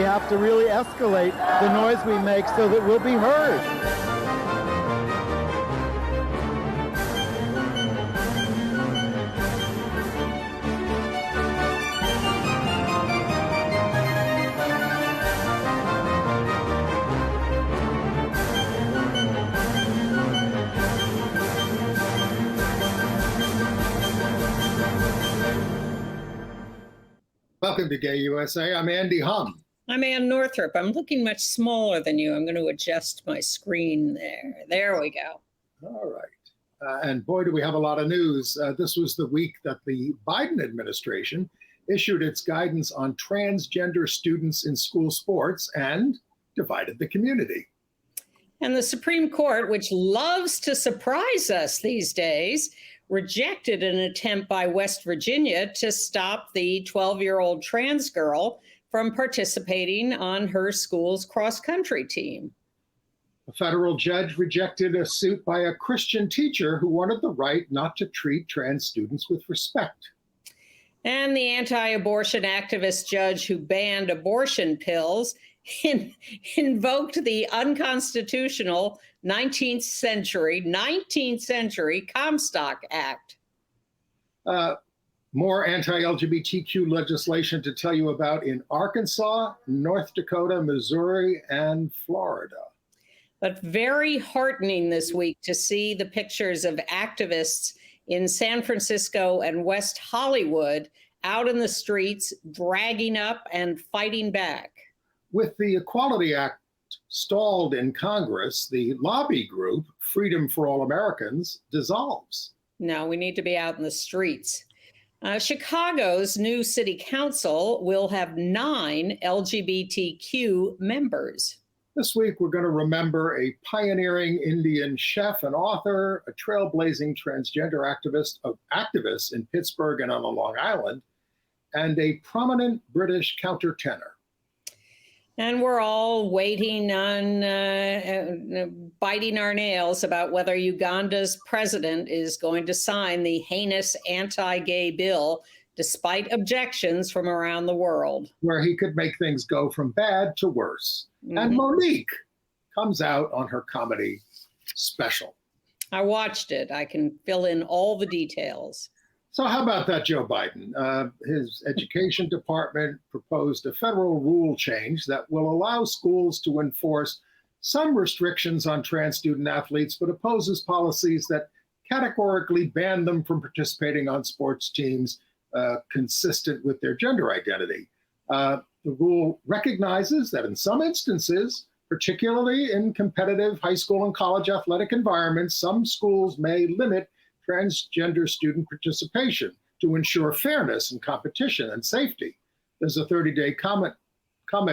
have to really escalate the noise we make so that we'll be heard. Welcome to Gay USA. I'm Andy Hum. I'm Ann Northrup. I'm looking much smaller than you. I'm going to adjust my screen there. There we go. All right. And boy, do we have a lot of news. This was the week that the Biden administration issued its guidance on transgender students in school sports and divided the community. And the Supreme Court, which loves to surprise us these days, rejected an attempt by West Virginia to stop the 12-year-old trans girl from participating on her school's cross-country team. A federal judge rejected a suit by a Christian teacher who wanted the right not to treat trans students with respect. And the anti-abortion activist judge who banned abortion pills invoked the unconstitutional 19th century Comstock Act. More anti-LGBTQ legislation to tell you about in Arkansas, North Dakota, Missouri, and Florida. But very heartening this week to see the pictures of activists in San Francisco and West Hollywood out in the streets, dragging up and fighting back. With the Equality Act stalled in Congress, the lobby group, Freedom for All Americans, dissolves. No, we need to be out in the streets. Chicago's new city council will have 9 LGBTQ members. This week, we're going to remember a pioneering Indian chef and author, a trailblazing transgender activist in Pittsburgh and on Long Island, and a prominent British countertenor. And we're all waiting on biting our nails about whether Uganda's president is going to sign the heinous anti-gay bill, despite objections from around the world. Where he could make things go from bad to worse. Mm-hmm. And Monique comes out on her comedy special. I watched it. I can fill in all the details. So how about that, Joe Biden? His education department proposed a federal rule change that will allow schools to enforce some restrictions on trans student athletes, but opposes policies that categorically ban them from participating on sports teams consistent with their gender identity. The rule recognizes that in some instances, particularly in competitive high school and college athletic environments, some schools may limit transgender student participation to ensure fairness and competition and safety. There's a 30-day comment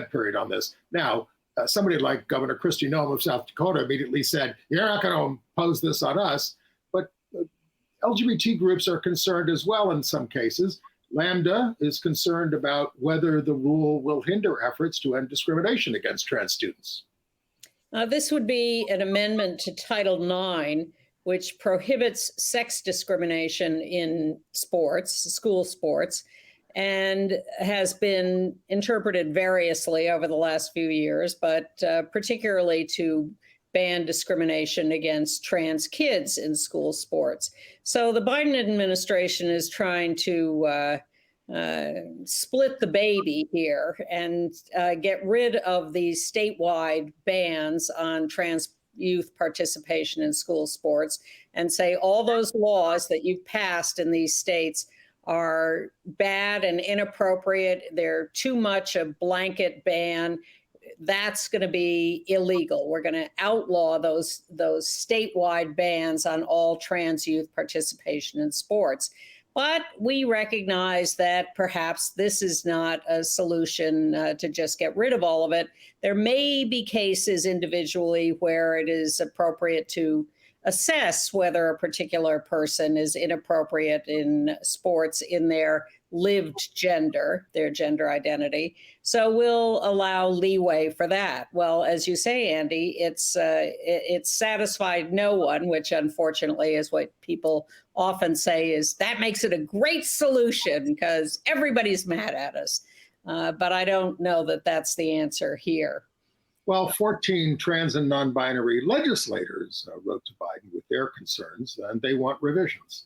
period on this. Now, somebody like Governor Kristi Noem of South Dakota immediately said, you're not going to impose this on us. But LGBT groups are concerned as well in some cases. Lambda is concerned about whether the rule will hinder efforts to end discrimination against trans students. This would be an amendment to Title IX, which prohibits sex discrimination in sports, school sports, and has been interpreted variously over the last few years, but particularly to ban discrimination against trans kids in school sports. So the Biden administration is trying to split the baby here and get rid of these statewide bans on trans youth participation in school sports and say all those laws that you've passed in these states are bad and inappropriate. They're too much a blanket ban. That's going to be illegal. We're going to outlaw those statewide bans on all trans youth participation in sports. But we recognize that perhaps this is not a solution to just get rid of all of it. There may be cases individually where it is appropriate to assess whether a particular person is inappropriate in sports in their lived gender, their gender identity. So we'll allow leeway for that. Well, as you say, Andy, it's satisfied no one, which unfortunately is what people often say is that makes it a great solution because everybody's mad at us. But I don't know that that's the answer here. Well, 14 trans and non-binary legislators wrote to Biden with their concerns, and they want revisions.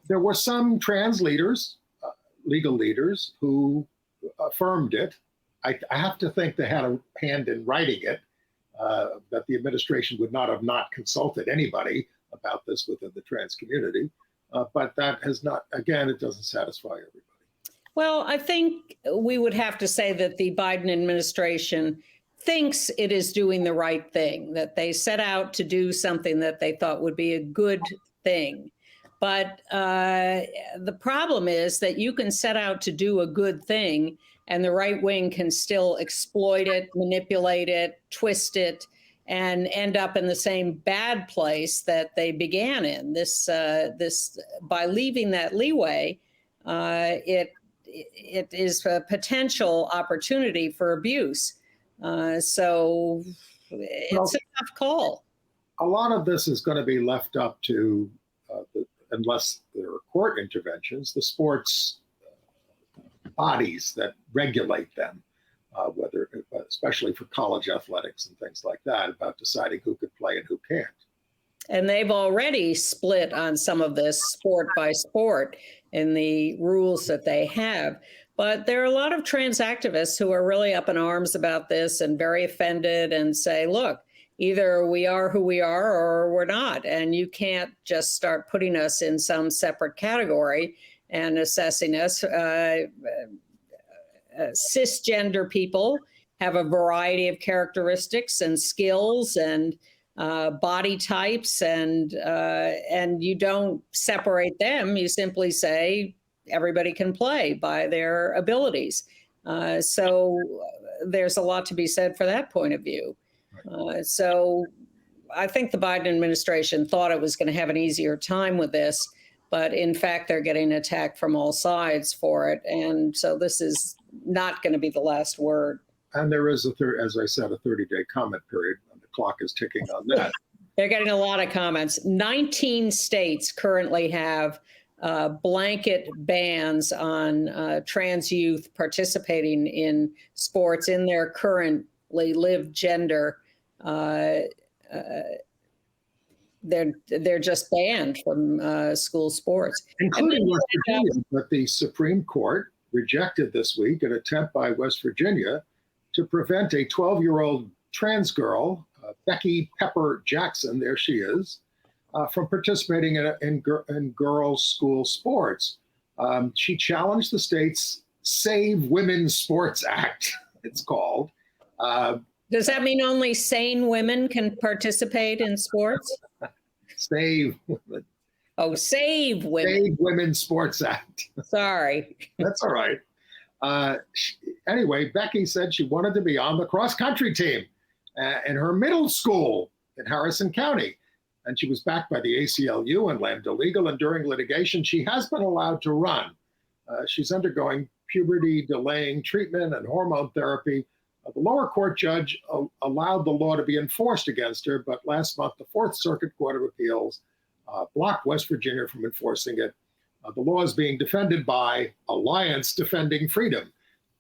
There were some trans leaders, legal leaders, who affirmed it. I have to think they had a hand in writing it, that the administration would not have not consulted anybody about this within the trans community. But that has not, again, it doesn't satisfy everybody. Well, I think we would have to say that the Biden administration thinks it is doing the right thing, that they set out to do something that they thought would be a good thing. But the problem is that you can set out to do a good thing and the right wing can still exploit it, manipulate it, twist it, and end up in the same bad place that they began in. This by leaving that leeway, it is a potential opportunity for abuse. So it's a tough call. A lot of this is going to be left up to, unless there are court interventions, the sports bodies that regulate them, whether, especially for college athletics and things like that, about deciding who could play and who can't. And they've already split on some of this sport by sport in the rules that they have. But there are a lot of trans activists who are really up in arms about this and very offended and say, look, either we are who we are or we're not. And you can't just start putting us in some separate category and assessing us. Cisgender people have a variety of characteristics and skills and body types, and you don't separate them. You simply say everybody can play by their abilities. So there's a lot to be said for that point of view. So I think the Biden administration thought it was going to have an easier time with this, but in fact, they're getting attacked from all sides for it. And so this is not going to be the last word. And there is, as I said, a 30-day comment period. The clock is ticking on that. They're getting a lot of comments. 19 states currently have blanket bans on trans youth participating in sports in their currently lived gender. They're just banned from school sports, including West Virginia. But the Supreme Court rejected this week an attempt by West Virginia to prevent a 12-year-old trans girl, Becky Pepper Jackson, there she is, from participating in girls' school sports. She challenged the state's Save Women's Sports Act, it's called. Does that mean only sane women can participate in sports? Save Women. Oh, Save Women. Save Women's Sports Act. Sorry. That's all right. Anyway, Becky said she wanted to be on the cross-country team in her middle school in Harrison County. And she was backed by the ACLU and Lambda Legal. And during litigation, she has been allowed to run. She's undergoing puberty delaying treatment and hormone therapy. The lower court judge allowed the law to be enforced against her, but last month, the Fourth Circuit Court of Appeals blocked West Virginia from enforcing it. The law is being defended by Alliance Defending Freedom.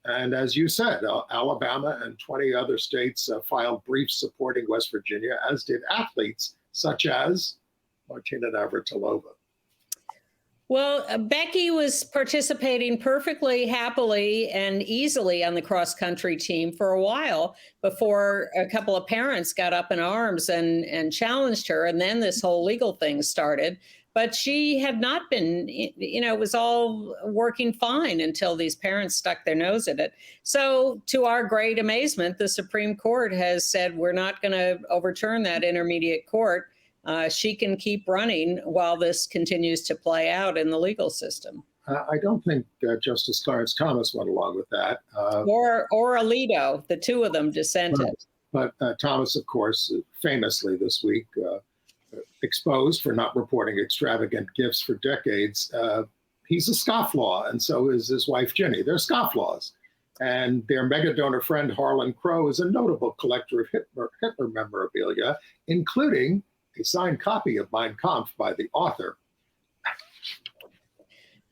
And as you said, Alabama and 20 other states filed briefs supporting West Virginia, as did athletes such as Martina Navratilova. Well, Becky was participating perfectly happily and easily on the cross-country team for a while before a couple of parents got up in arms and challenged her. And then this whole legal thing started. But she had not been, it was all working fine until these parents stuck their nose in it. So to our great amazement, the Supreme Court has said we're not going to overturn that intermediate court. She can keep running while this continues to play out in the legal system. I don't think Justice Clarence Thomas went along with that. Or Alito, the two of them dissented. But Thomas, of course, famously this week, exposed for not reporting extravagant gifts for decades. He's a scofflaw, and so is his wife, Ginny. They're scofflaws. And their mega donor friend, Harlan Crow, is a notable collector of Hitler memorabilia, including a signed copy of Mein Kampf by the author.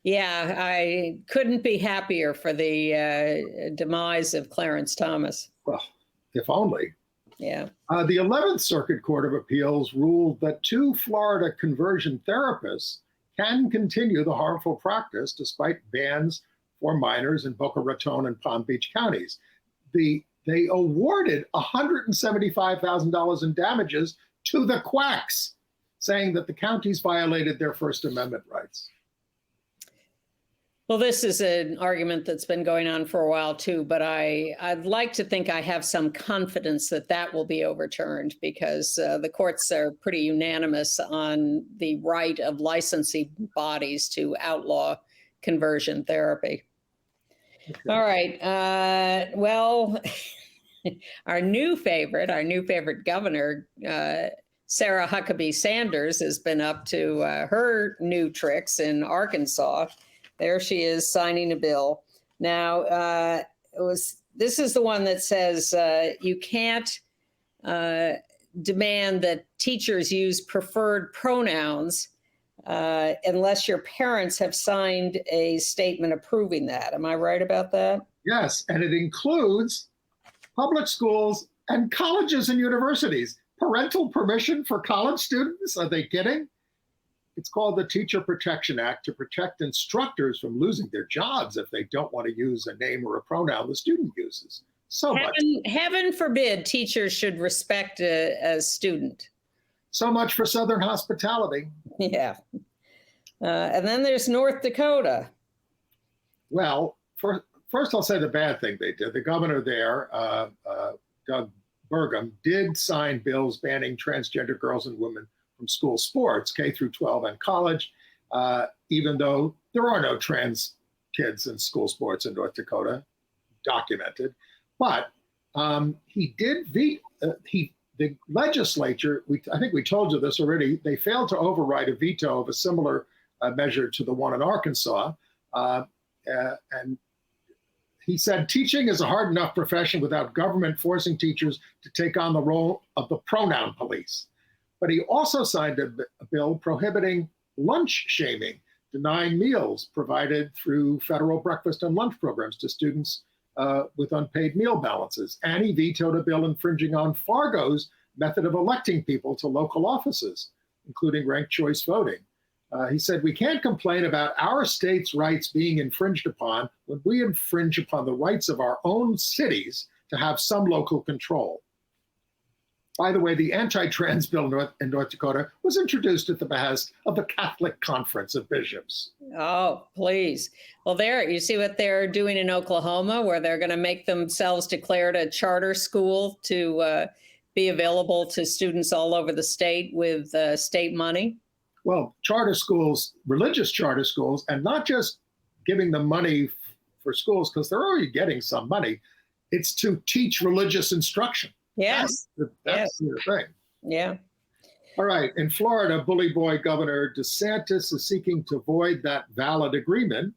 Yeah, I couldn't be happier for the demise of Clarence Thomas. Well, if only. Yeah. The 11th Circuit Court of Appeals ruled that 2 Florida conversion therapists can continue the harmful practice despite bans for minors in Boca Raton and Palm Beach counties. They awarded $175,000 in damages to the quacks, saying that the counties violated their First Amendment rights. Well, this is an argument that's been going on for a while too, but I'd like to think I have some confidence that that will be overturned, because the courts are pretty unanimous on the right of licensing bodies to outlaw conversion therapy. Okay. All right. Well, our new favorite governor, Sarah Huckabee Sanders, has been up to her new tricks in Arkansas. There she is signing a bill. Now, this is the one that says you can't demand that teachers use preferred pronouns unless your parents have signed a statement approving that. Am I right about that? Yes, and it includes public schools and colleges and universities. Parental permission for college students? Are they kidding? It's called the Teacher Protection Act, to protect instructors from losing their jobs if they don't want to use a name or a pronoun the student uses. So heaven forbid teachers should respect a student. So much for Southern hospitality. Yeah. And then there's North Dakota. Well, first I'll say the bad thing they did. The governor there, Doug Burgum, did sign bills banning transgender girls and women from school sports, K through 12 and college, even though there are no trans kids in school sports in North Dakota, documented. But he did the legislature, I think we told you this already, they failed to override a veto of a similar measure to the one in Arkansas. And he said, teaching is a hard enough profession without government forcing teachers to take on the role of the pronoun police. But he also signed a bill prohibiting lunch shaming, denying meals provided through federal breakfast and lunch programs to students with unpaid meal balances. And he vetoed a bill infringing on Fargo's method of electing people to local offices, including ranked choice voting. He said, we can't complain about our state's rights being infringed upon when we infringe upon the rights of our own cities to have some local control. By the way, the anti-trans bill in North Dakota was introduced at the behest of the Catholic Conference of Bishops. Oh, please. Well, there, you see what they're doing in Oklahoma, where they're going to make themselves declared a charter school to be available to students all over the state with state money. Well, charter schools, religious charter schools, and not just giving them money for schools, because they're already getting some money. It's to teach religious instruction. Yes. That's the thing. Yeah. All right. In Florida, bully boy Governor DeSantis is seeking to void that valid agreement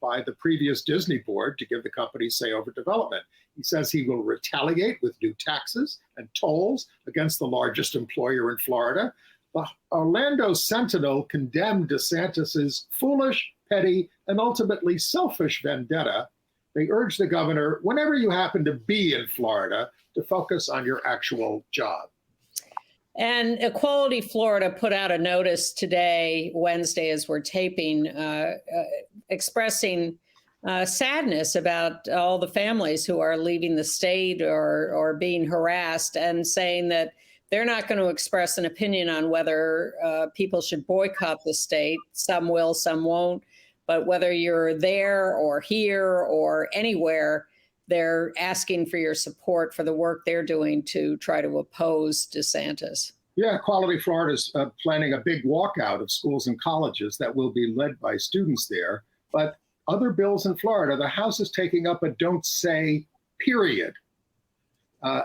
by the previous Disney board to give the company say over development. He says he will retaliate with new taxes and tolls against the largest employer in Florida. The Orlando Sentinel condemned DeSantis's foolish, petty, and ultimately selfish vendetta. They urge the governor, whenever you happen to be in Florida, to focus on your actual job. And Equality Florida put out a notice today, Wednesday, as we're taping, expressing sadness about all the families who are leaving the state or being harassed, and saying that they're not going to express an opinion on whether people should boycott the state. Some will, some won't. But whether you're there or here or anywhere, they're asking for your support for the work they're doing to try to oppose DeSantis. Yeah, Equality Florida is planning a big walkout of schools and colleges that will be led by students there. But other bills in Florida, the House is taking up a don't say period.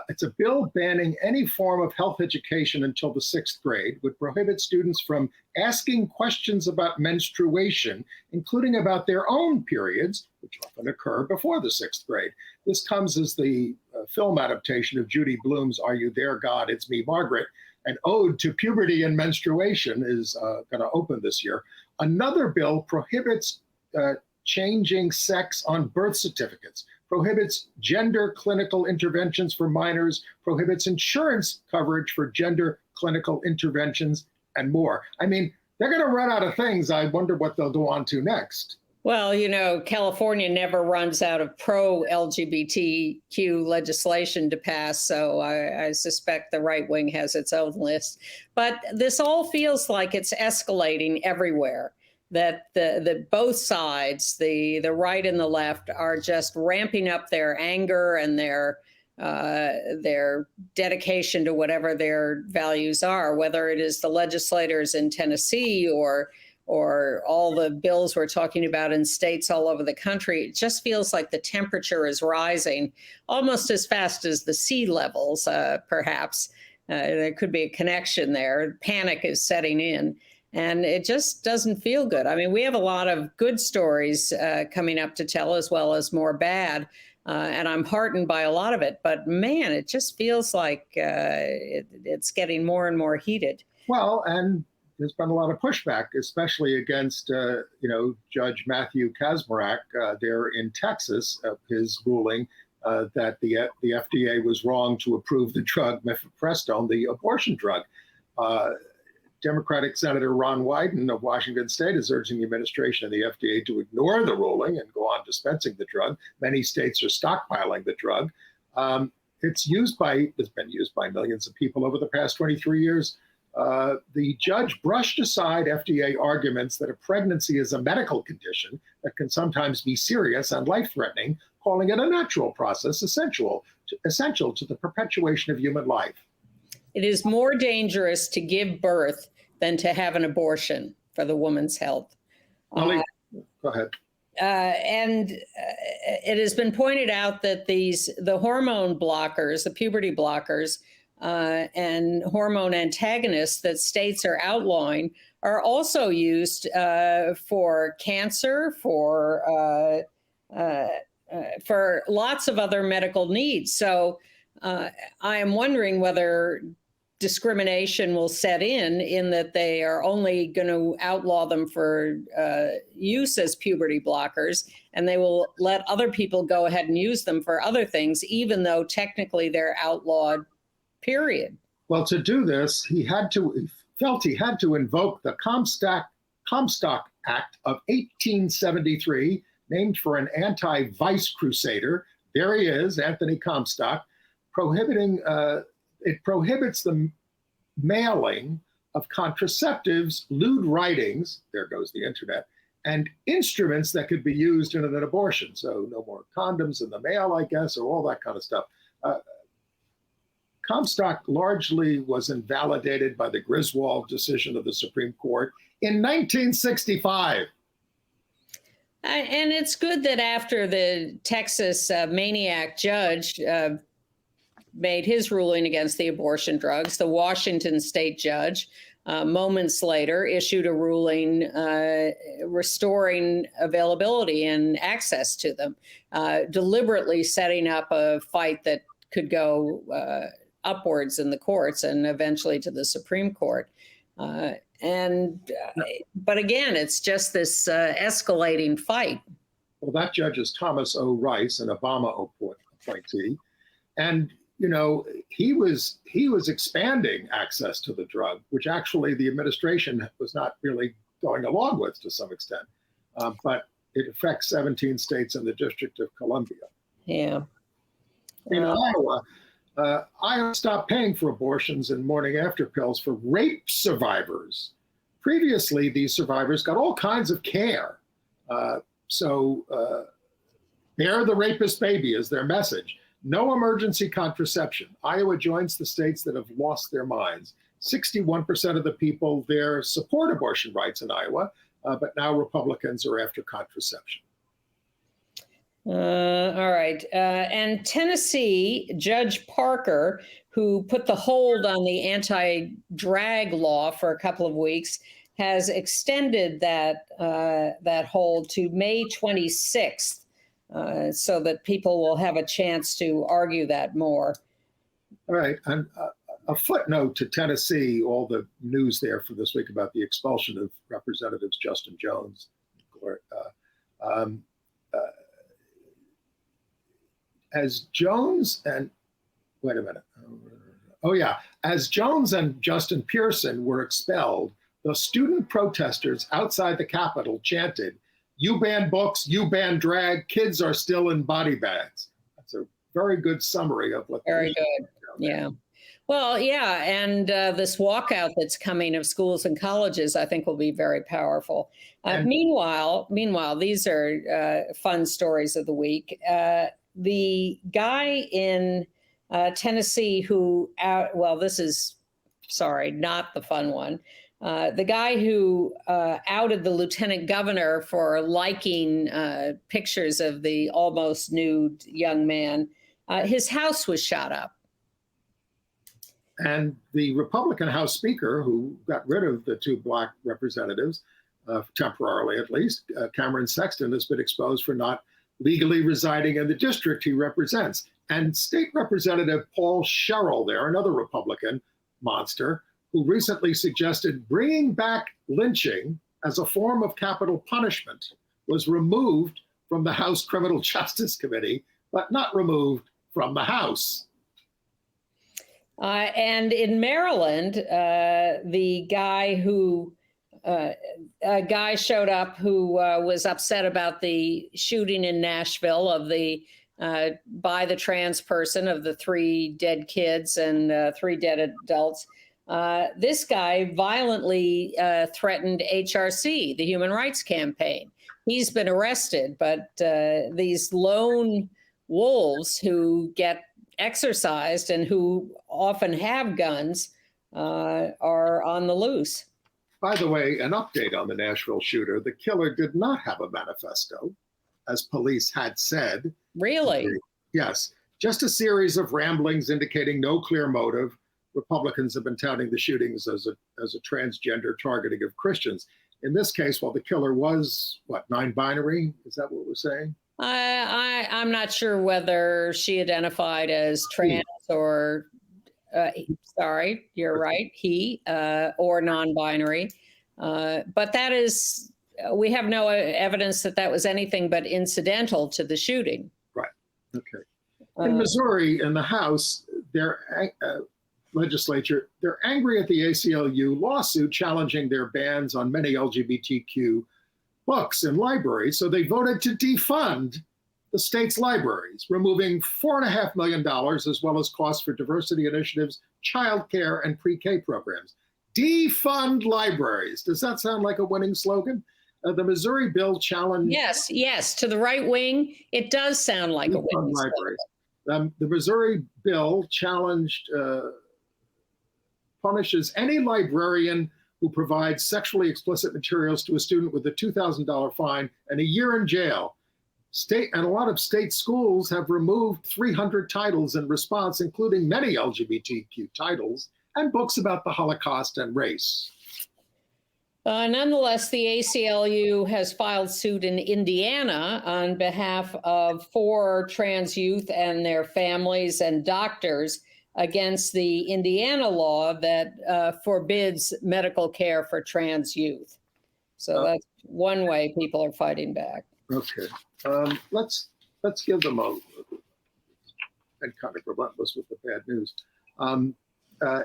It's a bill banning any form of health education until the 6th grade, would prohibit students from asking questions about menstruation, including about their own periods, which often occur before the 6th grade. This comes as the film adaptation of Judy Blume's Are You There, God? It's Me, Margaret, an ode to puberty and menstruation is going to open this year. Another bill prohibits changing sex on birth certificates, prohibits gender clinical interventions for minors, prohibits insurance coverage for gender clinical interventions, and more. I mean, they're going to run out of things. I wonder what they'll go on to next. Well, you know, California never runs out of pro-LGBTQ legislation to pass, so I suspect the right wing has its own list. But this all feels like it's escalating everywhere, that the both sides, the right and the left, are just ramping up their anger and their dedication to whatever their values are, whether it is the legislators in Tennessee or all the bills we're talking about in states all over the country. It just feels like the temperature is rising almost as fast as the sea levels, perhaps. There could be a connection there. Panic is setting in, and it just doesn't feel good. I mean, we have a lot of good stories coming up to tell, as well as more bad, and I'm heartened by a lot of it. But man, it just feels like it's getting more and more heated. Well, and there's been a lot of pushback, especially against, Judge Matthew Kacsmaryk there in Texas, his ruling that the FDA was wrong to approve the drug mifepristone, the abortion drug. Democratic Senator Ron Wyden of Washington State is urging the administration and the FDA to ignore the ruling and go on dispensing the drug. Many states are stockpiling the drug. It's been used by millions of people over the past 23 years. The judge brushed aside FDA arguments that a pregnancy is a medical condition that can sometimes be serious and life-threatening, calling it a natural process essential to the perpetuation of human life. It is more dangerous to give birth than to have an abortion for the woman's health. Go ahead. And it has been pointed out that the hormone blockers, the puberty blockers, and hormone antagonists that states are outlawing are also used for cancer, for lots of other medical needs. So I am wondering whether discrimination will set in that they are only going to outlaw them for use as puberty blockers, and they will let other people go ahead and use them for other things, even though technically they're outlawed, period. Well, to do this, he felt he had to invoke the Comstock Act of 1873, named for an anti-vice crusader. There he is, Anthony Comstock, it prohibits the mailing of contraceptives, lewd writings, there goes the internet, and instruments that could be used in an abortion. So no more condoms in the mail, I guess, or all that kind of stuff. Comstock largely was invalidated by the Griswold decision of the Supreme Court in 1965. And it's good that after the Texas maniac judge made his ruling against the abortion drugs, the Washington state judge moments later issued a ruling restoring availability and access to them, deliberately setting up a fight that could go upwards in the courts and eventually to the Supreme Court. But again, it's just this escalating fight. Well, that judge is Thomas O. Rice, an Obama appointee. And, he was expanding access to the drug, which actually the administration was not really going along with to some extent. But it affects 17 states and the District of Columbia. Yeah. In Iowa, Iowa stopped paying for abortions and morning after pills for rape survivors. Previously, these survivors got all kinds of care. Bear the rapist baby is their message. No emergency contraception. Iowa joins the states that have lost their minds. 61% of the people there support abortion rights in Iowa, but now Republicans are after contraception. All right. And Tennessee, Judge Parker, who put the hold on the anti-drag law for a couple of weeks, has extended that hold to May 26th, so that people will have a chance to argue that more. All right. And a footnote to Tennessee, all the news there for this week about the expulsion of Representatives Justin Jones. As Jones and, wait a minute. Oh, yeah. As Jones and Justin Pearson were expelled, the student protesters outside the Capitol chanted, "You ban books, you ban drag, kids are still in body bags." That's a very good summary of what. Very good. Yeah. Well, yeah. And this walkout that's coming of schools and colleges, I think will be very powerful. Meanwhile, these are fun stories of the week. The guy in Tennessee this is, sorry, not the fun one. The guy who outed the lieutenant governor for liking pictures of the almost nude young man, his house was shot up. And the Republican House Speaker, who got rid of the two black representatives, temporarily at least, Cameron Sexton, has been exposed for not legally residing in the district he represents. And State Representative Paul Sherrill there, another Republican monster, who recently suggested bringing back lynching as a form of capital punishment, was removed from the House Criminal Justice Committee, but not removed from the House. And in Maryland, the guy who a guy showed up who was upset about the shooting in Nashville of the by the trans person of the 3 dead kids and 3 dead adults. This guy violently threatened HRC, the Human Rights Campaign. He's been arrested, but these lone wolves who get exercised and who often have guns are on the loose. By the way, an update on the Nashville shooter. The killer did not have a manifesto, as police had said. Really? Yes. Just a series of ramblings indicating no clear motive. Republicans have been touting the shootings as a transgender targeting of Christians. In this case, while the killer was, non-binary? Is that what we're saying? I'm not sure whether she identified as trans or, sorry, you're right, he, or non-binary. But that is, we have no evidence that that was anything but incidental to the shooting. Right. Okay. In Missouri, in the House, their legislature, they're angry at the ACLU lawsuit challenging their bans on many LGBTQ books in libraries. So they voted to defund the state's libraries, removing $4.5 million, as well as costs for diversity initiatives, childcare, and pre-K programs. Defund libraries. Does that sound like a winning slogan? The Missouri bill challenged. Yes. To the right wing, it does sound like a winning slogan. The Missouri bill punishes any librarian who provides sexually explicit materials to a student with a $2,000 fine and a year in jail. A lot of state schools have removed 300 titles in response, including many LGBTQ titles and books about the Holocaust and race. Nonetheless, the ACLU has filed suit in Indiana on behalf of 4 trans youth and their families and doctors against the Indiana law that forbids medical care for trans youth. So that's one way people are fighting back. Okay, let's give them and kind of relentless with the bad news.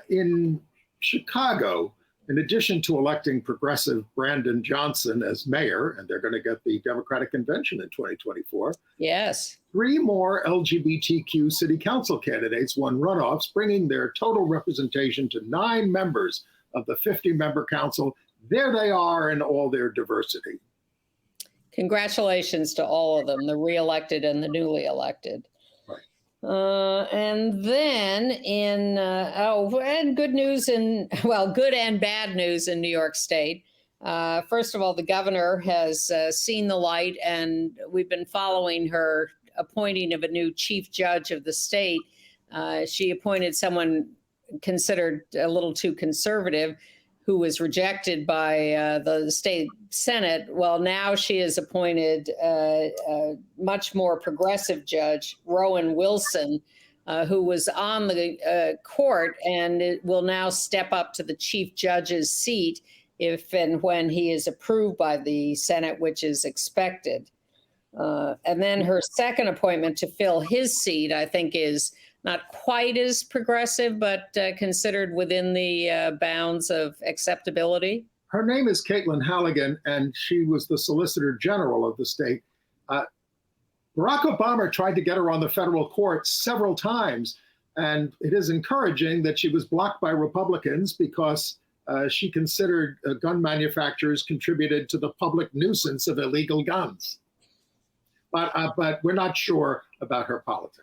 In Chicago, in addition to electing progressive Brandon Johnson as mayor, and they're going to get the Democratic convention in 2024. Yes. 3 more LGBTQ city council candidates won runoffs, bringing their total representation to 9 members of the 50-member council. There they are in all their diversity. Congratulations to all of them, the re-elected and the newly elected. And then and good news good and bad news in New York State. First of all, the governor has seen the light, and we've been following her appointing of a new chief judge of the state. She appointed someone considered a little too conservative, who was rejected by the state Senate. Well, now she has appointed a much more progressive judge, Rowan Wilson, who was on the court and it will now step up to the chief judge's seat if and when he is approved by the Senate, which is expected. And then her second appointment to fill his seat, I think, is not quite as progressive, but considered within the bounds of acceptability. Her name is Caitlin Halligan, and she was the Solicitor General of the state. Barack Obama tried to get her on the federal court several times, and it is encouraging that she was blocked by Republicans because she considered gun manufacturers contributed to the public nuisance of illegal guns. But we're not sure about her politics.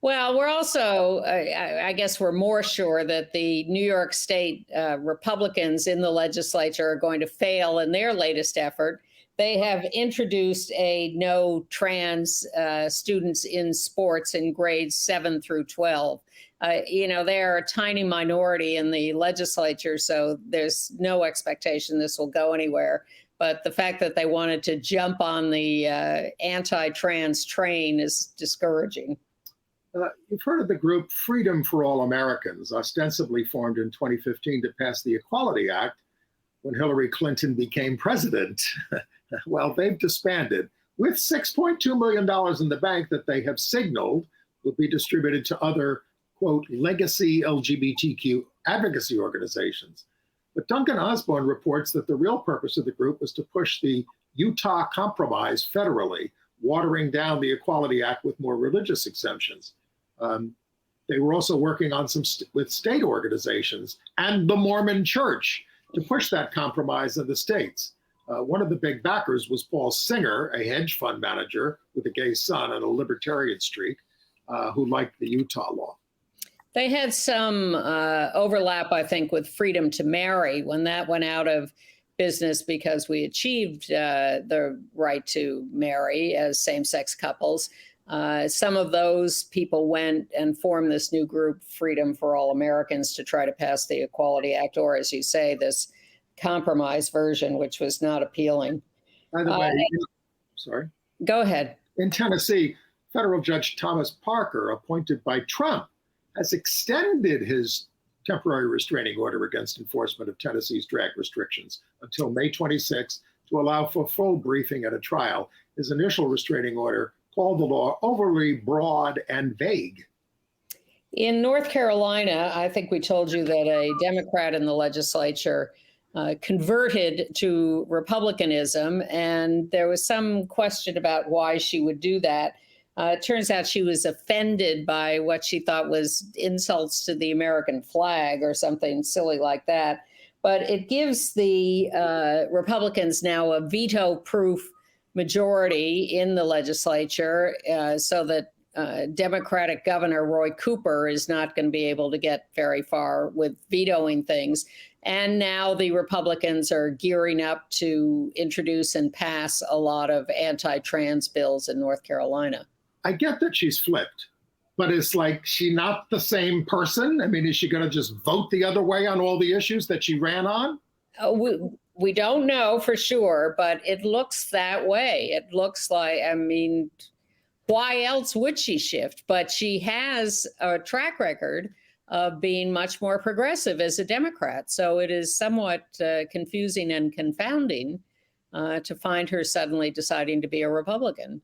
Well, we're also, I guess we're more sure that the New York State Republicans in the legislature are going to fail in their latest effort. They have introduced a no trans students in sports in grades 7 through 12. They're a tiny minority in the legislature, so there's no expectation this will go anywhere. But the fact that they wanted to jump on the anti-trans train is discouraging. You've heard of the group Freedom for All Americans, ostensibly formed in 2015 to pass the Equality Act when Hillary Clinton became president. Well, they've disbanded with $6.2 million in the bank that they have signaled will be distributed to other, quote, legacy LGBTQ advocacy organizations. But Duncan Osborne reports that the real purpose of the group was to push the Utah Compromise federally, watering down the Equality Act with more religious exemptions. They were also working on with state organizations and the Mormon Church to push that compromise in the states. One of the big backers was Paul Singer, a hedge fund manager with a gay son and a libertarian streak, who liked the Utah law. They had some overlap, I think, with Freedom to Marry when that went out of business because we achieved the right to marry as same-sex couples. Some of those people went and formed this new group, Freedom for All Americans, to try to pass the Equality Act, or as you say, this compromise version, which was not appealing. By the way, sorry. Go ahead. In Tennessee, federal judge Thomas Parker, appointed by Trump, has extended his temporary restraining order against enforcement of Tennessee's drag restrictions until May 26 to allow for full briefing at a trial. His initial restraining order called the law overly broad and vague. In North Carolina, I think we told you that a Democrat in the legislature converted to Republicanism, and there was some question about why she would do that. It turns out she was offended by what she thought was insults to the American flag or something silly like that. But it gives the Republicans now a veto-proof majority in the legislature so that Democratic Governor Roy Cooper is not going to be able to get very far with vetoing things. And now the Republicans are gearing up to introduce and pass a lot of anti-trans bills in North Carolina. I get that she's flipped, but it's like she not the same person? I mean, is she going to just vote the other way on all the issues that she ran on? We don't know for sure, but it looks that way. It looks like, I mean, why else would she shift? But she has a track record of being much more progressive as a Democrat. So it is somewhat confusing and confounding to find her suddenly deciding to be a Republican.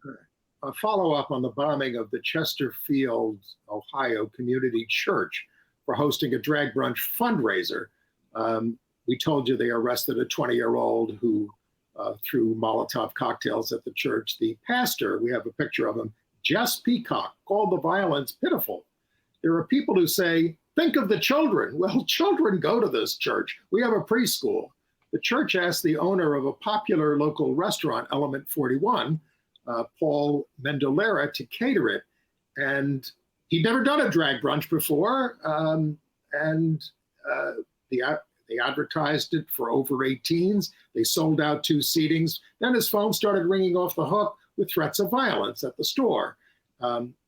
A follow-up on the bombing of the Chesterfield, Ohio Community Church for hosting a drag brunch fundraiser. We told you they arrested a 20-year-old who threw Molotov cocktails at the church. The pastor, we have a picture of him, Jess Peacock, called the violence pitiful. There are people who say, think of the children. Well, children go to this church. We have a preschool. The church asked the owner of a popular local restaurant, Element 41, Paul Mendolera, to cater it. And he'd never done a drag brunch before. They advertised it for over 18s. They sold out 2 seatings. Then his phone started ringing off the hook with threats of violence at the store.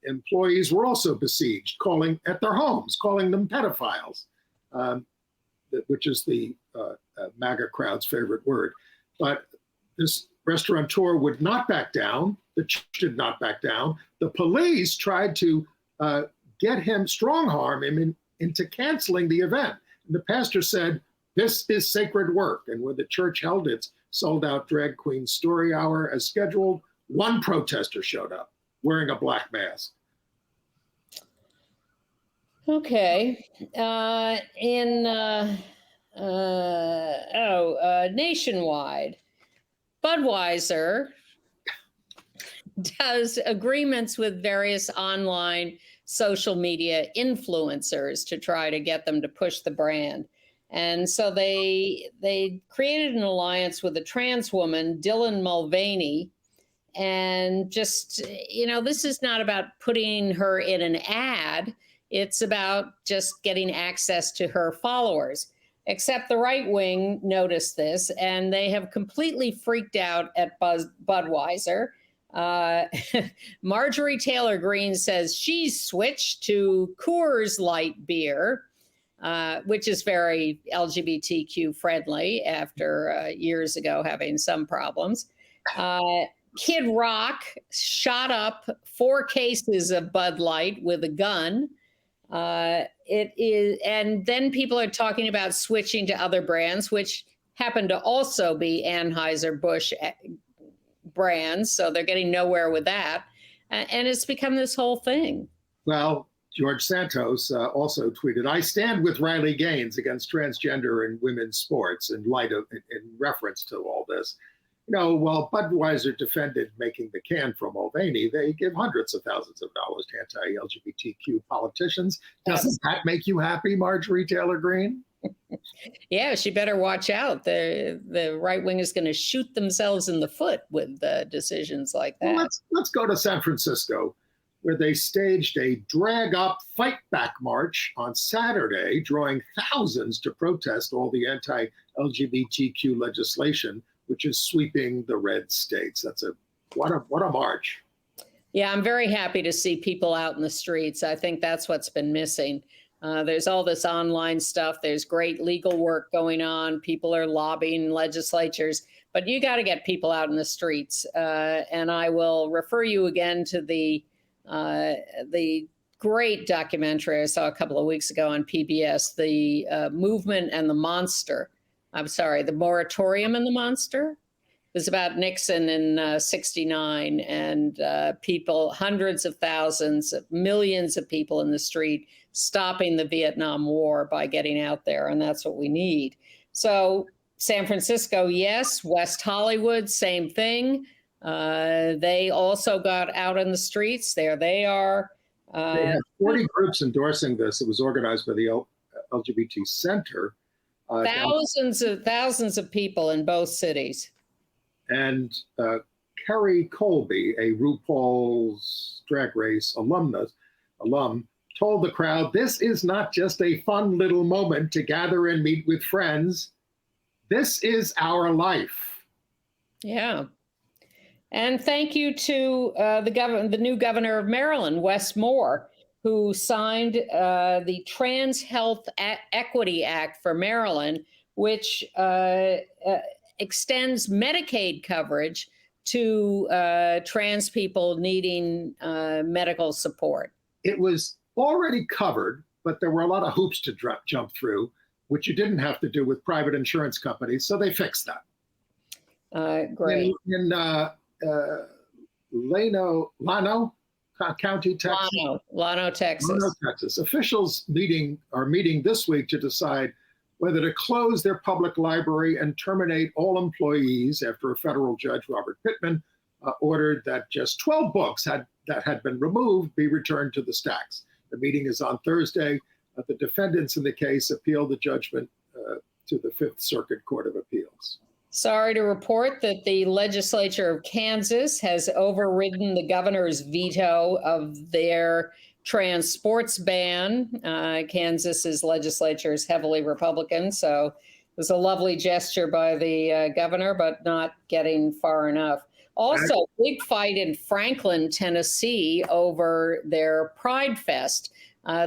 Employees were also besieged, calling at their homes, calling them pedophiles, which is the MAGA crowd's favorite word. But this restaurateur would not back down. The church did not back down. The police tried to strong arm him into canceling the event. And the pastor said, "This is sacred work." And when the church held its sold-out drag queen story hour as scheduled, one protester showed up wearing a black mask. Okay. Nationwide, Budweiser does agreements with various online social media influencers to try to get them to push the brand. And so they created an alliance with a trans woman, Dylan Mulvaney. And just, this is not about putting her in an ad. It's about just getting access to her followers. Except the right wing noticed this, and they have completely freaked out at Budweiser. Marjorie Taylor Greene says she's switched to Coors Light beer, which is very LGBTQ friendly after years ago having some problems. Kid Rock shot up 4 cases of Bud Light with a gun. And then people are talking about switching to other brands, which happen to also be Anheuser-Busch brands. So they're getting nowhere with that. And it's become this whole thing. Well, George Santos also tweeted, "I stand with Riley Gaines against transgender in women's sports," in reference to all this. While Budweiser defended making the can from Mulvaney, they give hundreds of thousands of dollars to anti-LGBTQ politicians. Doesn't that make you happy, Marjorie Taylor Greene? Yeah, she better watch out. The right wing is going to shoot themselves in the foot with decisions like that. Well, let's go to San Francisco, where they staged a drag up fight back march on Saturday, drawing thousands to protest all the anti-LGBTQ legislation, which is sweeping the red states. What a march. Yeah, I'm very happy to see people out in the streets. I think that's what's been missing. There's all this online stuff. There's great legal work going on. People are lobbying legislatures, but you got to get people out in the streets. And I will refer you again to the great documentary I saw a couple of weeks ago on PBS, The Movement and the Monster. The Moratorium and the Monster. It was about Nixon in 69 and people, hundreds of thousands, millions of people in the street stopping the Vietnam War by getting out there. And that's what we need. So San Francisco, yes. West Hollywood, same thing. They also got out in the streets. There they are. They had 40 groups endorsing this. It was organized by the LGBT Center. Thousands of people in both cities. And Kerry Colby, a RuPaul's Drag Race alum, told the crowd, "This is not just a fun little moment to gather and meet with friends. This is our life." Yeah. And thank you to the new governor of Maryland, Wes Moore, who signed the Trans Health Equity Act for Maryland, which extends Medicaid coverage to trans people needing medical support. It was already covered, but there were a lot of hoops to jump through, which you didn't have to do with private insurance companies, so they fixed that. Great. In Llano County, Texas. Llano, Texas. Llano, Texas. Officials are meeting this week to decide whether to close their public library and terminate all employees after a federal judge, Robert Pittman, ordered that just 12 books that had been removed be returned to the stacks. The meeting is on Thursday. The defendants in the case appealed the judgment to the Fifth Circuit Court of Appeals. Sorry to report that the legislature of Kansas has overridden the governor's veto of their trans sports ban. Kansas's legislature is heavily Republican, so it was a lovely gesture by the governor, but not getting far enough. Also, big fight in Franklin, Tennessee over their Pride Fest.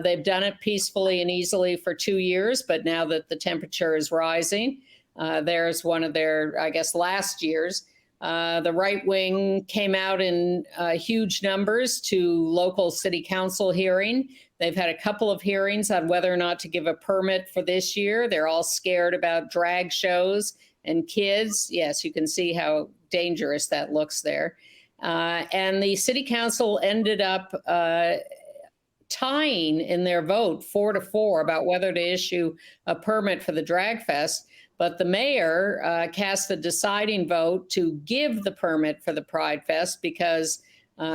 They've done it peacefully and easily for 2 years, but now that the temperature is rising, there's one of their, I guess, last year's. The right wing came out in huge numbers to local city council hearing. They've had a couple of hearings on whether or not to give a permit for this year. They're all scared about drag shows and kids. Yes, you can see how dangerous that looks there. And the city council ended up tying in their vote 4-4 about whether to issue a permit for the drag fest. But the mayor cast the deciding vote to give the permit for the Pride Fest because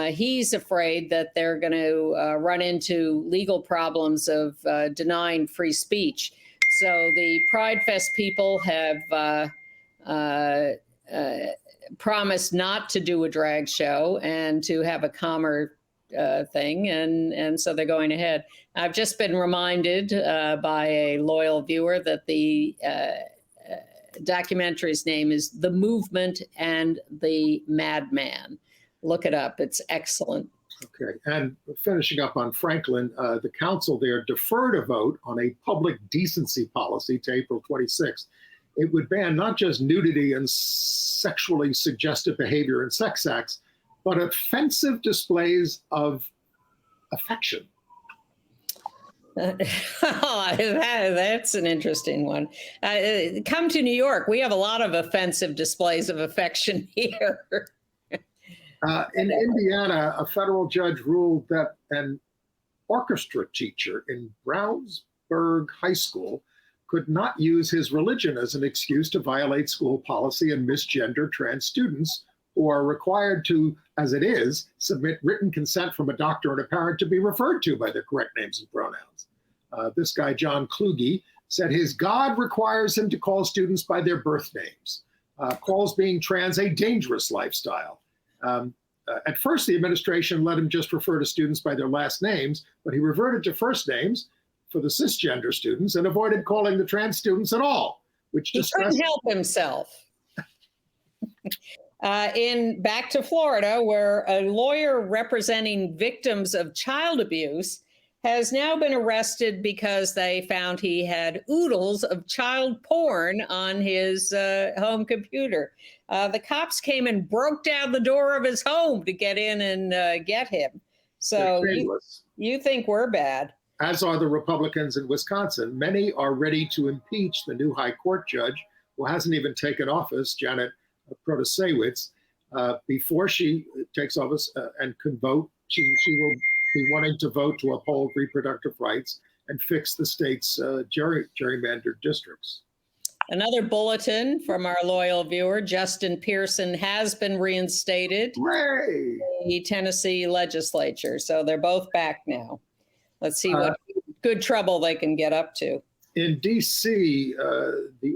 he's afraid that they're going to run into legal problems of denying free speech. So the Pride Fest people have promised not to do a drag show and to have a calmer thing, and so they're going ahead. I've just been reminded by a loyal viewer that the documentary's name is The Movement and the Madman. Look it up. It's excellent. Okay. And finishing up on Franklin, the council there deferred a vote on a public decency policy to April 26th. It would ban not just nudity and sexually suggestive behavior in sex acts, but offensive displays of affection. That's an interesting one. Come to New York. We have a lot of offensive displays of affection here. In Indiana, a federal judge ruled that an orchestra teacher in Brownsburg High School could not use his religion as an excuse to violate school policy and misgender trans students who are required to, as it is, submit written consent from a doctor and a parent to be referred to by their correct names and pronouns. This guy, John Kluge, said his God requires him to call students by their birth names, calls being trans a dangerous lifestyle. At first, the administration let him just refer to students by their last names, but he reverted to first names for the cisgender students and avoided calling the trans students at all, which he couldn't help himself. Back to Florida, where a lawyer representing victims of child abuse has now been arrested because they found he had oodles of child porn on his home computer. The cops came and broke down the door of his home to get in and get him. So you think we're bad. As are the Republicans in Wisconsin. Many are ready to impeach the new high court judge, who hasn't even taken office, Janet Protasewicz. Before she takes office and can vote, she will be wanting to vote to uphold reproductive rights and fix the state's gerrymandered districts. Another bulletin from our loyal viewer, Justin Pearson, has been reinstated in the Tennessee legislature. So they're both back now. Let's see what good trouble they can get up to. In D.C., the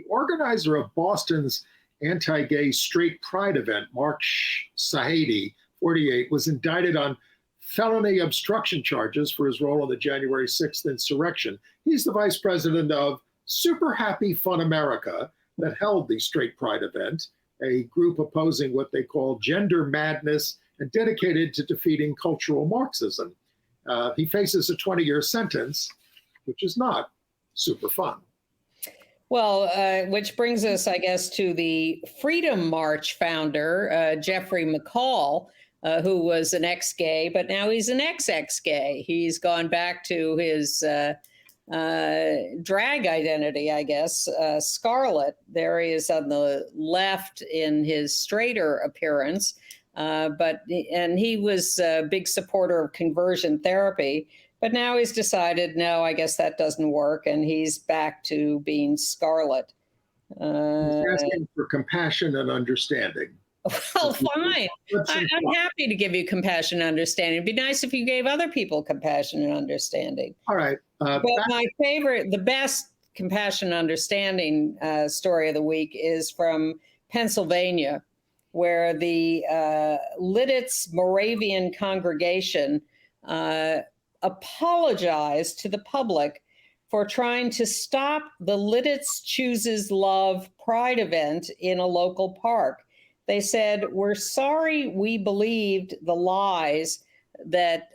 organizer of Boston's anti-gay straight pride event, Mark Sahady, 48, was indicted on felony obstruction charges for his role in the January 6th insurrection. He's the vice president of Super Happy Fun America that held the straight pride event, a group opposing what they call gender madness and dedicated to defeating cultural Marxism. He faces a 20-year sentence, which is not super fun. Well, which brings us, I guess, to the Freedom March founder, Jeffrey McCall, who was an ex-gay, but now he's an ex-gay. He's gone back to his drag identity, I guess, Scarlet. There he is on the left in his straighter appearance. And he was a big supporter of conversion therapy, but now he's decided, no, I guess that doesn't work, and he's back to being Scarlet. He's asking for compassion and understanding. Well, fine. I'm happy to give you compassion and understanding. It'd be nice if you gave other people compassion and understanding. All right. But my favorite, the best compassion and understanding story of the week is from Pennsylvania, where the Lidditz Moravian congregation apologized to the public for trying to stop the Lidditz Chooses Love Pride event in a local park. They said, we're sorry we believed the lies that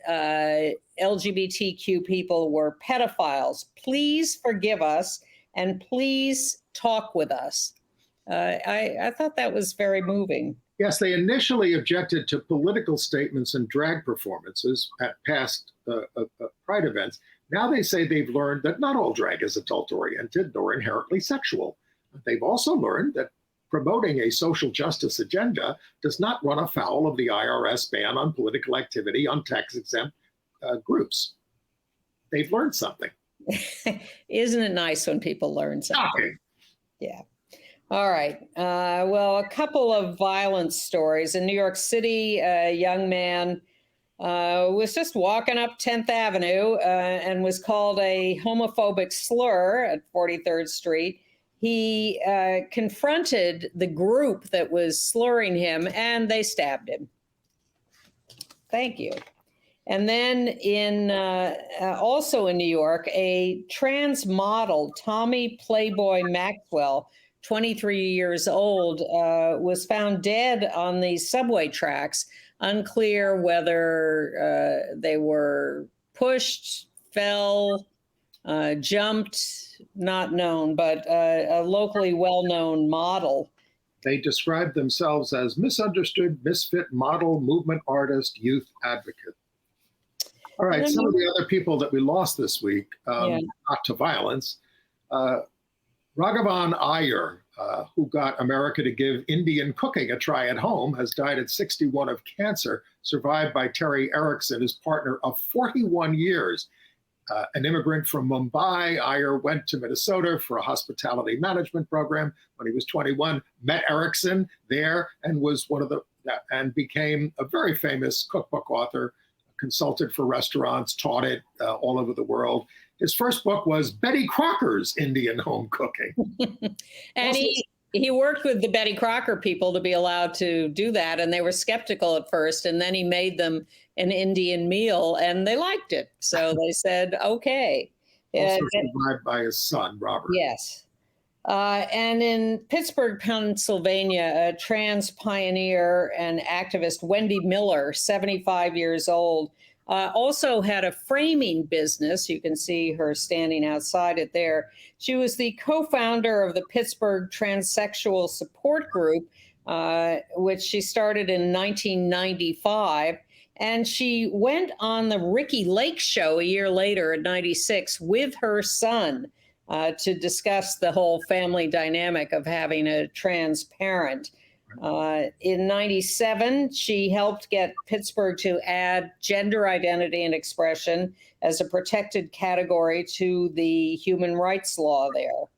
LGBTQ people were pedophiles. Please forgive us and please talk with us. I thought that was very moving. Yes, they initially objected to political statements and drag performances at past Pride events. Now they say they've learned that not all drag is adult-oriented nor inherently sexual. They've also learned that promoting a social justice agenda does not run afoul of the IRS ban on political activity on tax-exempt groups. They've learned something. Isn't it nice when people learn something? Shocking. Yeah. All right. Well, a couple of violence stories. In New York City, a young man was just walking up 10th Avenue and was called a homophobic slur at 43rd Street. He confronted the group that was slurring him, and they stabbed him. Thank you. And then also in New York, a trans model, Tommy Playboy Maxwell, 23 years old, was found dead on the subway tracks. Unclear whether they were pushed, fell, jumped, not known, but a locally well-known model. They described themselves as misunderstood, misfit model, movement artist, youth advocate. All right, some of the other people that we lost this week, not to violence, Raghavan Iyer, who got America to give Indian cooking a try at home, has died at 61 of cancer, survived by Terry Erickson, his partner of 41 years. An immigrant from Mumbai, Iyer went to Minnesota for a hospitality management program when he was 21, met Erickson there, and was and became a very famous cookbook author, consulted for restaurants, taught it all over the world. His first book was Betty Crocker's Indian Home Cooking. And he worked with the Betty Crocker people to be allowed to do that, and they were skeptical at first, and then he made them an Indian meal, and they liked it. So they said, okay. Also survived by his son, Robert. Yes. And in Pittsburgh, Pennsylvania, a trans pioneer and activist, Wendy Miller, 75 years old, also had a framing business. You can see her standing outside it there. She was the co-founder of the Pittsburgh Transsexual Support Group, which she started in 1995. And she went on the Ricky Lake show a year later in 96 with her son to discuss the whole family dynamic of having a trans parent. In 97, she helped get Pittsburgh to add gender identity and expression as a protected category to the human rights law there.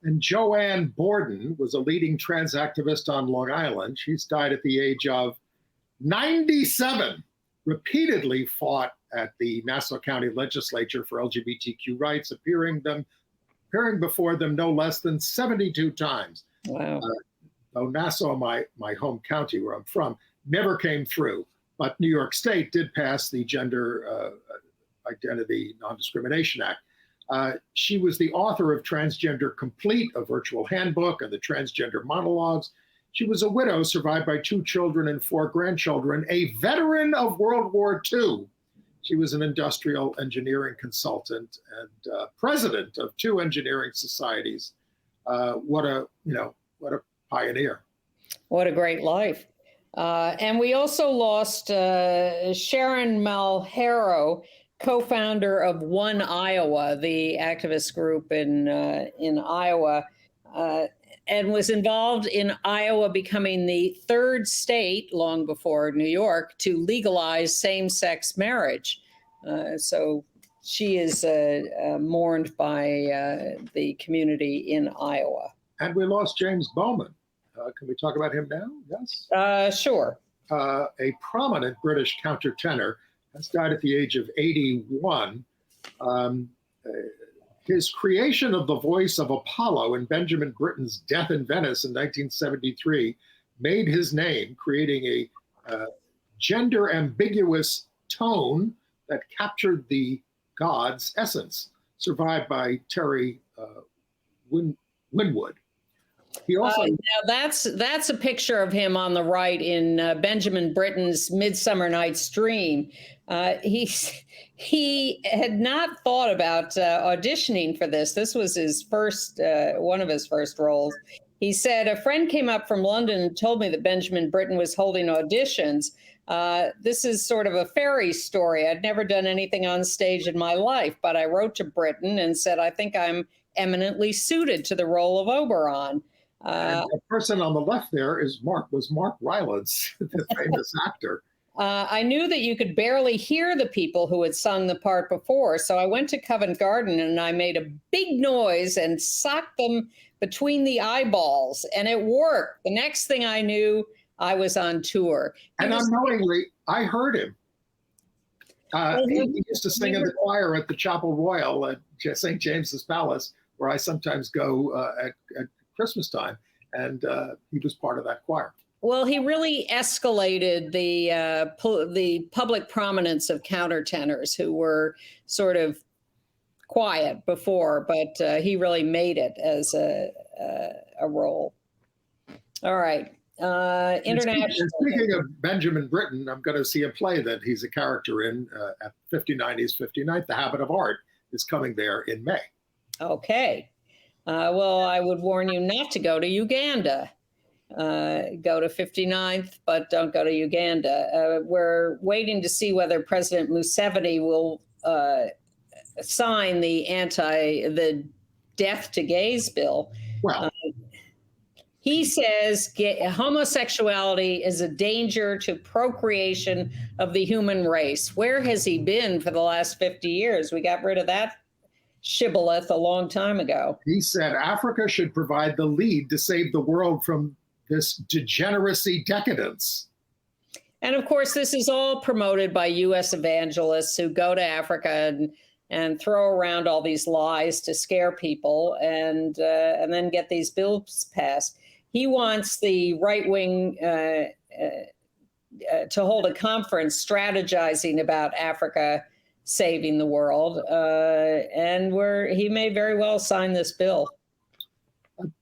And Joanne Borden was a leading trans activist on Long Island. She's died at the age of 97, repeatedly fought at the Nassau County Legislature for LGBTQ rights, appearing before them no less than 72 times. Wow. Though Nassau, my home county where I'm from, never came through. But New York State did pass the Gender Identity Non-Discrimination Act. She was the author of Transgender Complete, a virtual handbook, and the Transgender Monologues. She was a widow, survived by 2 children and 4 grandchildren, a veteran of World War II. She was an industrial engineering consultant and president of 2 engineering societies. What a pioneer. What a great life. And we also lost Sharon Malhero, co-founder of One Iowa, the activist group in Iowa, and was involved in Iowa becoming the 3rd state, long before New York, to legalize same-sex marriage. So she is mourned by the community in Iowa. And we lost James Bowman. Can we talk about him now? Yes? Sure. A prominent British countertenor has died at the age of 81. His creation of the voice of Apollo in Benjamin Britten's Death in Venice in 1973 made his name, creating a gender-ambiguous tone that captured the god's essence, survived by Terry Winwood. He also now that's a picture of him on the right in Benjamin Britten's Midsummer Night's Dream. He had not thought about auditioning for this. This was his first one of his first roles. He said, a friend came up from London and told me that Benjamin Britten was holding auditions. This is sort of a fairy story. I'd never done anything on stage in my life, but I wrote to Britten and said, I think I'm eminently suited to the role of Oberon. And the person on the left there was Mark Rylance, the famous actor. I knew that you could barely hear the people who had sung the part before, so I went to Covent Garden and I made a big noise and socked them between the eyeballs, and it worked. The next thing I knew, I was on tour. And unknowingly, I heard him. He used to sing in the choir at the Chapel Royal at St. James's Palace, where I sometimes go at Christmas time, and he was part of that choir. Well, he really escalated the public prominence of countertenors who were sort of quiet before, but he really made it as a role. All right. International. Speaking of Benjamin Britten, I'm going to see a play that he's a character in at 5090's 59th. The Habit of Art is coming there in May. Okay. Well, I would warn you not to go to Uganda. Go to 59th, but don't go to Uganda. We're waiting to see whether President Museveni will sign the death to gays bill. Well, he says homosexuality is a danger to procreation of the human race. Where has he been for the last 50 years? We got rid of that shibboleth a long time ago. He said Africa should provide the lead to save the world from this degeneracy decadence. And of course, this is all promoted by U.S. evangelists who go to Africa and throw around all these lies to scare people and then get these bills passed. He wants the right wing to hold a conference strategizing about Africa saving the world, and he may very well sign this bill.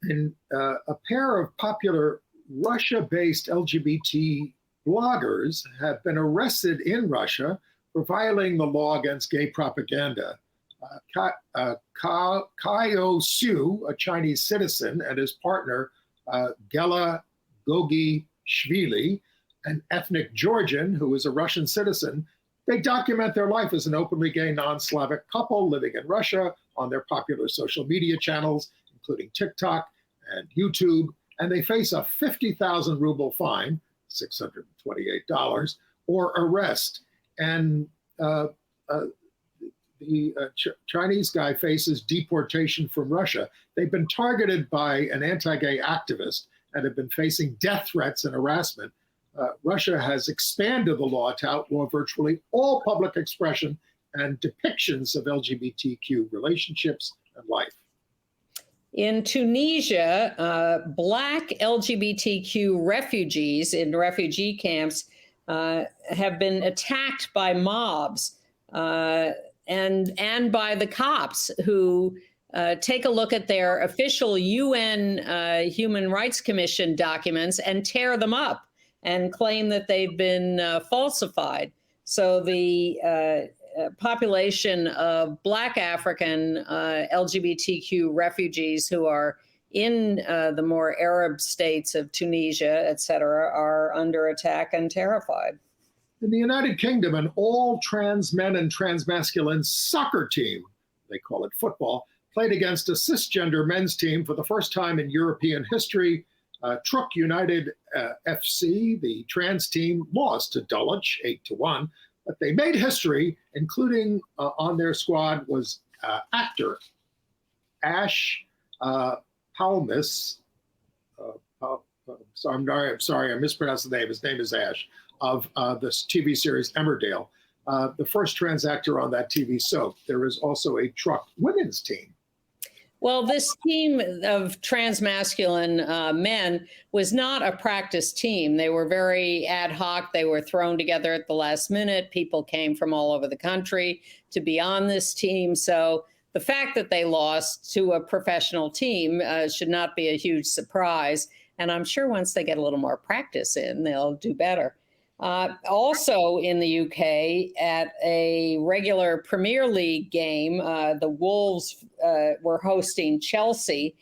And a pair of popular Russia-based LGBT bloggers have been arrested in Russia for violating the law against gay propaganda. Kaio Su, a Chinese citizen, and his partner, Gela Gogishvili, an ethnic Georgian who is a Russian citizen, they document their life as an openly gay non-Slavic couple living in Russia on their popular social media channels, including TikTok and YouTube, and they face a 50,000 ruble fine, $628, or arrest. And the Chinese guy faces deportation from Russia. They've been targeted by an anti-gay activist and have been facing death threats and harassment. Russia has expanded the law to outlaw virtually all public expression and depictions of LGBTQ relationships and life. In Tunisia, Black LGBTQ refugees in refugee camps have been attacked by mobs and by the cops who take a look at their official UN Human Rights Commission documents and tear them up and claim that they've been falsified. So the population of Black African LGBTQ refugees who are in the more Arab states of Tunisia, et cetera, are under attack and terrified. In the United Kingdom, an all trans men and transmasculine soccer team, they call it football, played against a cisgender men's team for the first time in European history. Truk United FC, the trans team, lost to Dulwich 8-1. But they made history, including on their squad was actor Ash Palmis. I'm sorry, I mispronounced the name. His name is Ash, of this TV series Emmerdale, the first trans actor on that TV soap. There is also a Truk women's team. Well, this team of transmasculine men was not a practice team. They were very ad hoc. They were thrown together at the last minute. People came from all over the country to be on this team. So the fact that they lost to a professional team should not be a huge surprise. And I'm sure once they get a little more practice in, they'll do better. Also in the UK, at a regular Premier League game, the Wolves were hosting Chelsea.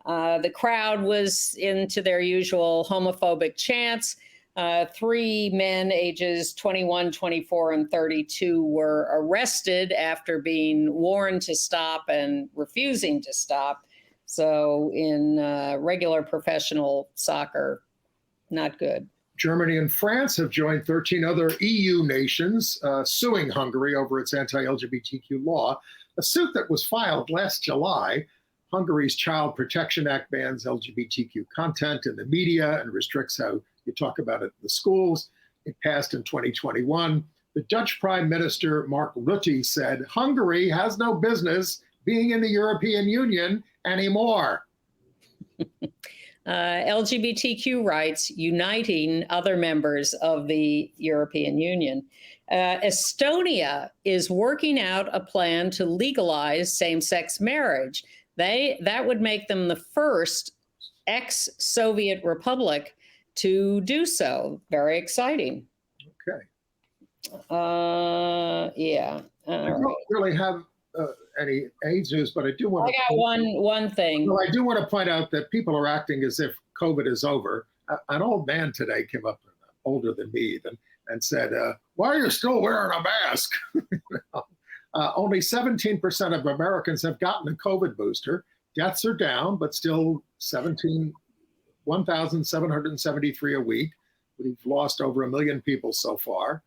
The crowd was into their usual homophobic chants. 3 men ages 21, 24, and 32 were arrested after being warned to stop and refusing to stop. So in regular professional soccer, not good. Germany and France have joined 13 other EU nations suing Hungary over its anti-LGBTQ law, a suit that was filed last July. Hungary's Child Protection Act bans LGBTQ content in the media and restricts how you talk about it in the schools. It passed in 2021. The Dutch Prime Minister, Mark Rutte, said Hungary has no business being in the European Union anymore. LGBTQ rights uniting other members of the European Union. Estonia is working out a plan to legalize same-sex marriage. That would make them the first ex-Soviet republic to do so. Very exciting. Okay. Yeah. I don't really have any AIDS news, but I do want to. I got one thing. Well, I do want to point out that people are acting as if COVID is over. An old man today came up, older than me even, and said, "Why are you still wearing a mask?" Only 17% of Americans have gotten a COVID booster. Deaths are down, but still 1,773 a week. We've lost over 1 million people so far.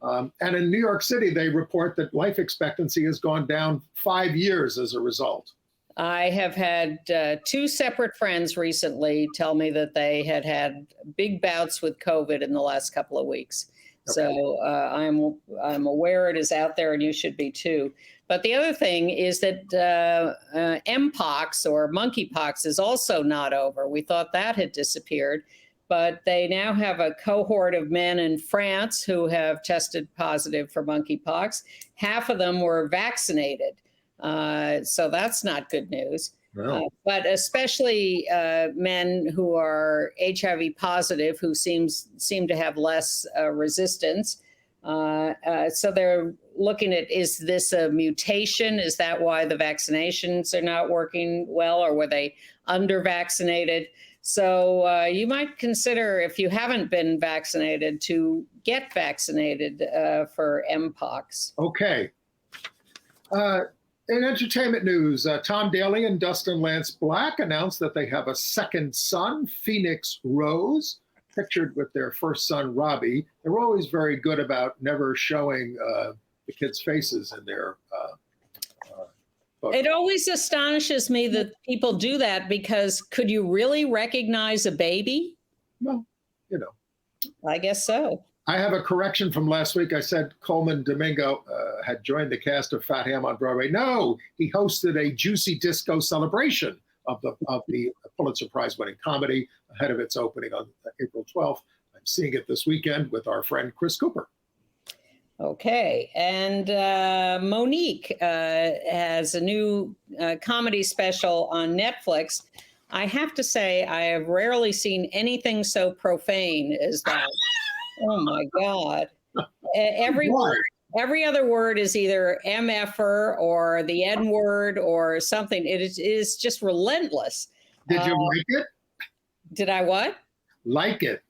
And in New York City, they report that life expectancy has gone down 5 years as a result. I have had 2 separate friends recently tell me that they had big bouts with COVID in the last couple of weeks. Okay. So I'm aware it is out there, and you should be too. But the other thing is that Mpox or monkeypox is also not over. We thought that had disappeared, but they now have a cohort of men in France who have tested positive for monkeypox. Half of them were vaccinated. So that's not good news. No. But especially men who are HIV positive, who seem to have less resistance. So they're looking at, is this a mutation? Is that why the vaccinations are not working well, or were they under-vaccinated? So you might consider, if you haven't been vaccinated, to get vaccinated for Mpox. Okay. In entertainment news, Tom Daley and Dustin Lance Black announced that they have a second son, Phoenix Rose, pictured with their first son, Robbie. They're always very good about never showing the kids' faces in their photos. It always astonishes me that people do that, because could you really recognize a baby? Well, you know. I guess so. I have a correction from last week. I said Coleman Domingo had joined the cast of Fat Ham on Broadway. No, he hosted a Juicy Disco celebration of the Pulitzer Prize-winning comedy ahead of its opening on April 12th. I'm seeing it this weekend with our friend Chris Cooper. Okay, and Monique has a new comedy special on Netflix. I have to say, I have rarely seen anything so profane as that. Oh my God. Every other word is either MFer or the N word or something. It is just relentless. Did you like it? Did I what? Like it?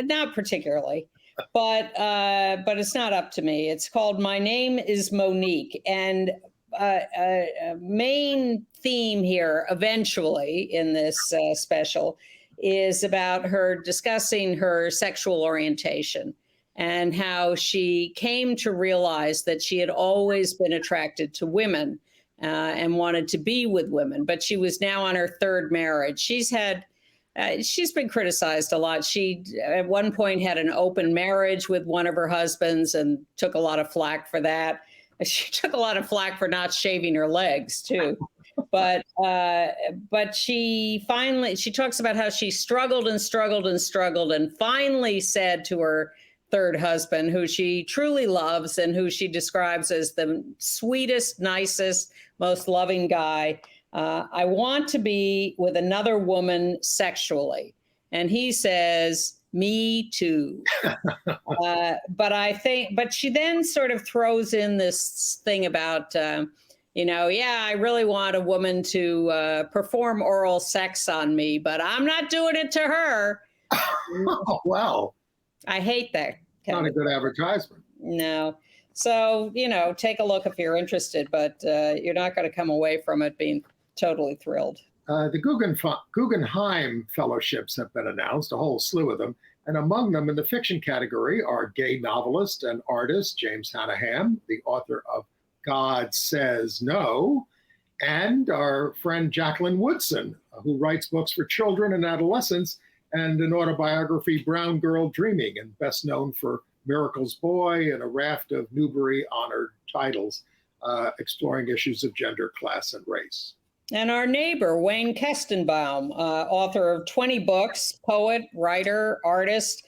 Not particularly, but it's not up to me. It's called My Name is Monique. And a main theme here eventually in this special is about her discussing her sexual orientation and how she came to realize that she had always been attracted to women and wanted to be with women, but she was now on her 3rd marriage. She's been criticized a lot. She, at one point, had an open marriage with one of her husbands and took a lot of flack for that. She took a lot of flack for not shaving her legs, too. But she talks about how she struggled and struggled and struggled and finally said to her 3rd husband, who she truly loves and who she describes as the sweetest, nicest, most loving guy, I want to be with another woman sexually. And he says, me too. But she then sort of throws in this thing about yeah, I really want a woman to perform oral sex on me, but I'm not doing it to her. Oh, well, I hate that. not a good advertisement. No. So, take a look if you're interested, but you're not going to come away from it being totally thrilled. The Guggenheim Fellowships have been announced, a whole slew of them. And among them in the fiction category are gay novelist and artist James Hannaham, the author of God Says No, and our friend Jacqueline Woodson, who writes books for children and adolescents and an autobiography, Brown Girl Dreaming, and best known for Miracle's Boy and a raft of Newbery-honored titles exploring issues of gender, class, and race. And our neighbor, Wayne Kestenbaum, author of 20 books, poet, writer, artist,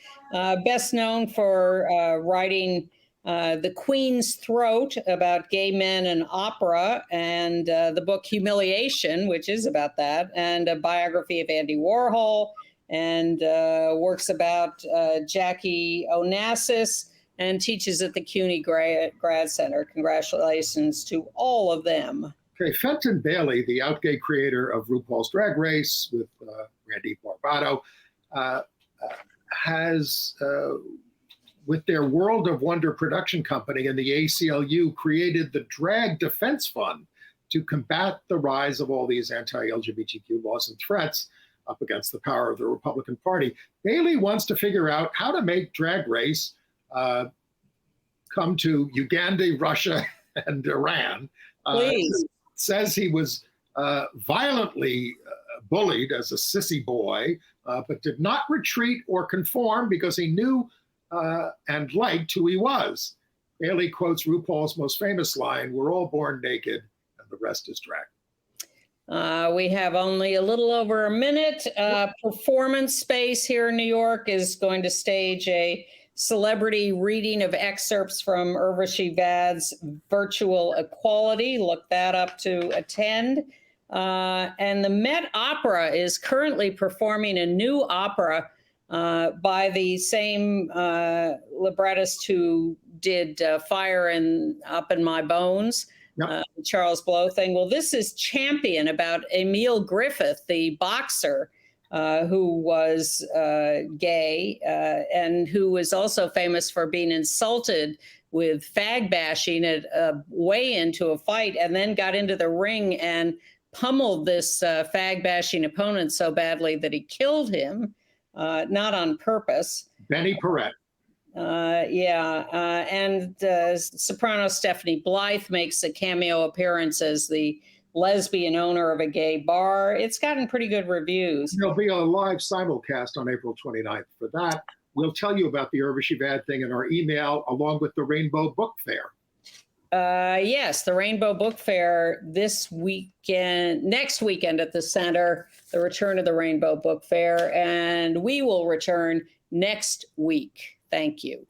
best known for writing The Queen's Throat about gay men and opera, and the book Humiliation, which is about that, and a biography of Andy Warhol, and works about Jackie Onassis, and teaches at the CUNY Grad Center. Congratulations to all of them. Okay, Fenton Bailey, the out gay creator of RuPaul's Drag Race with Randy Barbato, has, with their World of Wonder production company and the ACLU, created the Drag Defense Fund to combat the rise of all these anti-LGBTQ laws and threats up against the power of the Republican Party. Bailey wants to figure out how to make Drag Race come to Uganda, Russia, and Iran. Please. Says he was violently bullied as a sissy boy, but did not retreat or conform because he knew and liked who he was. Bailey quotes RuPaul's most famous line, "We're all born naked, and the rest is drag." We have only a little over a minute. Performance Space here in New York is going to stage a celebrity reading of excerpts from Urvashi Vad's Virtual Equality. Look that up to attend. And the Met Opera is currently performing a new opera by the same librettist who did Fire Up in My Bones, Yep. Charles Blow thing. Well, this is Champion, about Emil Griffith, the boxer, who was gay and who was also famous for being insulted with fag bashing at a weigh-in to a fight, and then got into the ring and pummeled this fag bashing opponent so badly that he killed him, not on purpose. Benny Perrette. And soprano Stephanie Blythe makes a cameo appearance as the lesbian owner of a gay bar. It's gotten pretty good reviews. There'll be a live simulcast on April 29th for that. We'll tell you about the Urvashi Vad thing in our email, along with the Rainbow Book Fair. Yes, the Rainbow Book Fair next weekend at the center, the return of the Rainbow Book Fair, and we will return next week. Thank you.